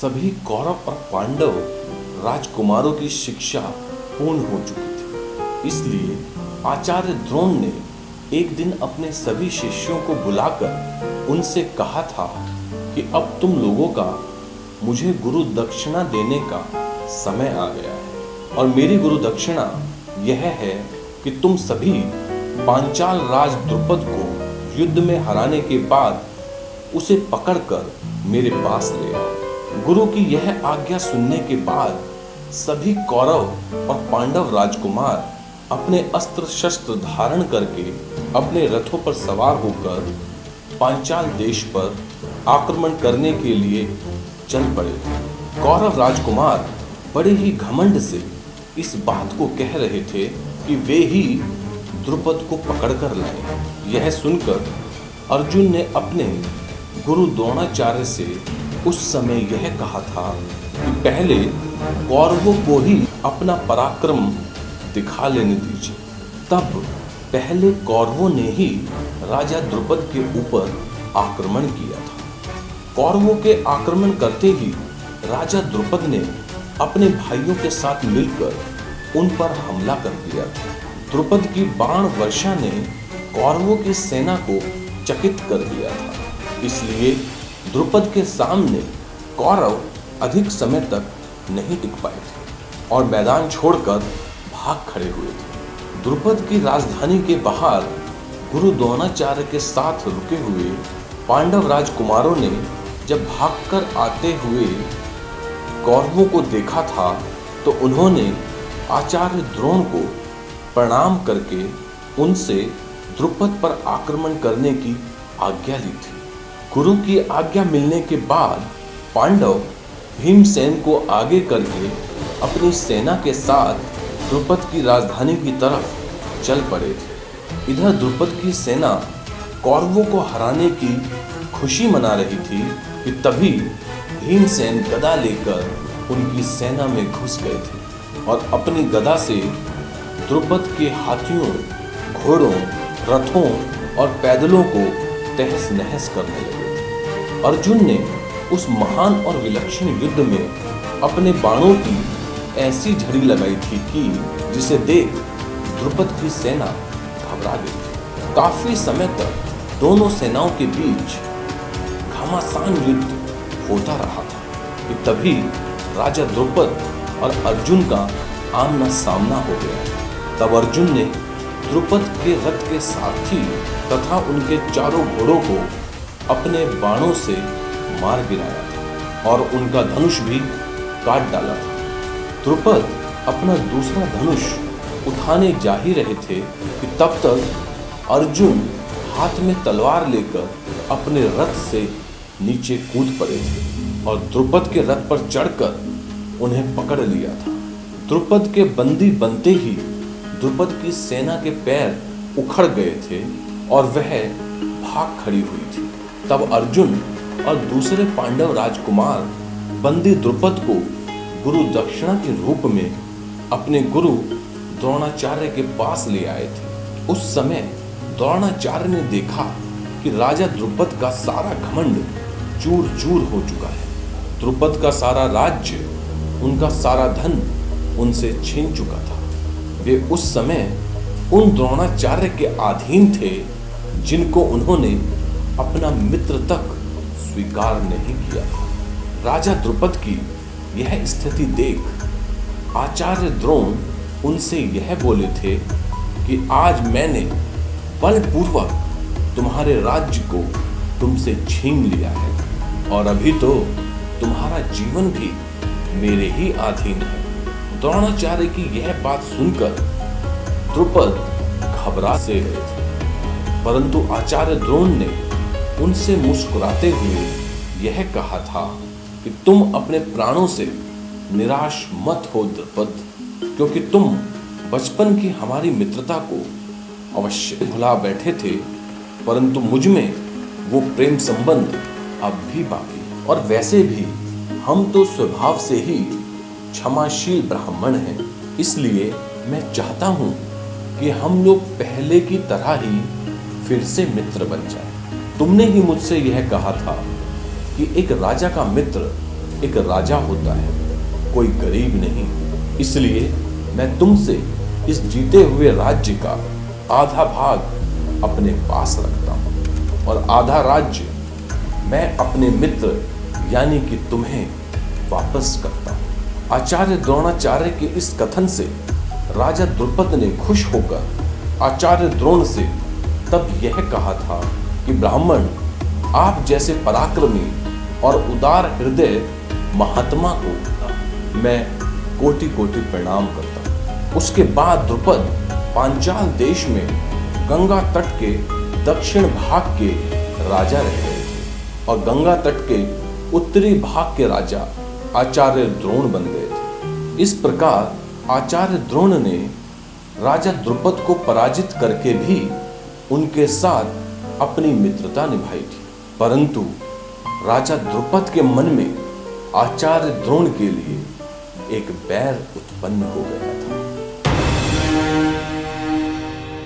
सभी कौरव और पांडव राजकुमारों की शिक्षा पूर्ण हो चुकी थी। इसलिए आचार्य द्रोण ने एक दिन अपने सभी शिष्यों को बुलाकर उनसे कहा था कि अब तुम लोगों का मुझे गुरु दक्षिणा देने का समय आ गया है, और मेरी गुरु दक्षिणा यह है कि तुम सभी पांचाल राज द्रुपद को युद्ध में हराने के बाद उसे पकड़कर मेरे पास ले आओ। गुरु की यह आज्ञा सुनने के बाद सभी कौरव और पांडव राजकुमार अपने अस्त्र शस्त्र धारण करके अपने रथों पर सवार होकर पांचाल देश पर आक्रमण करने के लिए चल पड़े थे। कौरव राजकुमार बड़े ही घमंड से इस बात को कह रहे थे कि वे ही द्रुपद को पकड़कर लाए। यह सुनकर अर्जुन ने अपने गुरु द्रोणाचार्य से उस समय यह कहा था कि पहले कौरवों को ही अपना पराक्रम दिखा लेने दीजिए। तब पहले कौरवों ने ही राजा द्रुपद के ऊपर आक्रमण किया था। कौरवों के आक्रमण करते ही राजा द्रुपद ने अपने भाइयों के साथ मिलकर उन पर हमला कर दिया था। द्रुपद की बाण वर्षा ने कौरवों की सेना को चकित कर दिया था। इसलिए द्रुपद के सामने कौरव अधिक समय तक नहीं टिक पाए थे और मैदान छोड़कर भाग खड़े हुए थे। द्रुपद की राजधानी के बाहर गुरु द्रोणाचार्य के साथ रुके हुए पांडव राजकुमारों ने जब भागकर आते हुए कौरवों को देखा था तो उन्होंने आचार्य द्रोण को प्रणाम करके उनसे द्रुपद पर आक्रमण करने की आज्ञा ली थी। गुरु की आज्ञा मिलने के बाद पांडव भीमसेन को आगे करके अपनी सेना के साथ द्रुपद की राजधानी की तरफ चल पड़े थे। इधर द्रुपद की सेना कौरवों को हराने की खुशी मना रही थी कि तभी भीमसेन गदा लेकर उनकी सेना में घुस गए थे और अपनी गदा से द्रुपद के हाथियों, घोड़ों, रथों और पैदलों को तहस नहस करने लगे थे। अर्जुन ने उस महान और विलक्षण युद्ध में अपने बाणों की ऐसी झड़ी लगाई थी कि जिसे देख द्रुपद की सेना घबरा गई थी। काफी समय तक दोनों सेनाओं के बीच घमासान युद्ध होता रहा था कि तभी राजा द्रुपद और अर्जुन का आमना सामना हो गया। तब अर्जुन ने द्रुपद के रथ के सारथी तथा उनके चारों घोड़ों को अपने बाणों से मार गिराया था और उनका धनुष भी काट डाला था। द्रुपद अपना दूसरा धनुष उठाने जा ही रहे थे कि तब तक अर्जुन हाथ में तलवार लेकर अपने रथ से नीचे कूद पड़े थे और द्रुपद के रथ पर चढ़कर उन्हें पकड़ लिया था। द्रुपद के बंदी बनते ही द्रुपद की सेना के पैर उखड़ गए थे और वह भाग खड़ी हुई थी। तब अर्जुन और दूसरे पांडव राजकुमार बंदी द्रुपद को गुरु दक्षिणा के रूप में अपने गुरु द्रोणाचार्य के पास ले आए थे। उस समय द्रोणाचार्य ने देखा कि राजा द्रुपद का सारा घमंड चूर चूर हो चुका है। द्रुपद का सारा राज्य, उनका सारा धन उनसे छीन चुका था। वे उस समय उन द्रोणाचार्य के अधीन थे जिनको उन्होंने अपना मित्र तक स्वीकार नहीं किया था। राजा द्रुपद की यह स्थिति देख आचार्य द्रोण उनसे यह बोले थे कि आज मैंने बलपूर्वक तुम्हारे राज्य को तुमसे छीन लिया है और अभी तो तुम्हारा जीवन भी मेरे ही अधीन है। द्रोणाचार्य की यह बात सुनकर द्रुपद घबरा से गए थे, परंतु आचार्य द्रोण ने उनसे मुस्कुराते हुए यह कहा था कि तुम अपने प्राणों से निराश मत हो द्रुपद, क्योंकि तुम बचपन की हमारी मित्रता को अवश्य भुला बैठे थे, परंतु मुझ में वो प्रेम संबंध अब भी बाकी। और वैसे भी हम तो स्वभाव से ही क्षमाशील ब्राह्मण हैं, इसलिए मैं चाहता हूँ कि हम लोग पहले की तरह ही फिर से मित्र बन जाएं। तुमने ही मुझसे यह कहा था कि एक राजा का मित्र एक राजा होता है, कोई गरीब नहीं। इसलिए मैं तुमसे इस जीते हुए राज्य का आधा भाग अपने पास रखता हूं और आधा राज्य मैं अपने मित्र यानी कि तुम्हें वापस करता हूं। आचार्य द्रोणाचार्य के इस कथन से राजा द्रुपद ने खुश होकर आचार्य द्रोण से तब यह कहा था कि ब्राह्मण, आप जैसे पराक्रमी और उदार हृदय महात्मा को मैं कोटि कोटि प्रणाम करता हूँ। उसके बाद द्रुपद पांचाल देश में गंगा तट के दक्षिण भाग के राजा रह गए थे और गंगा तट के उत्तरी भाग के राजा आचार्य द्रोण बन गए थे। इस प्रकार आचार्य द्रोण ने राजा द्रुपद को पराजित करके भी उनके साथ अपनी मित्रता निभाई थी, परंतु राजा द्रुपद के मन में आचार्य द्रोण के लिए एक बैर उत्पन्न हो गया था।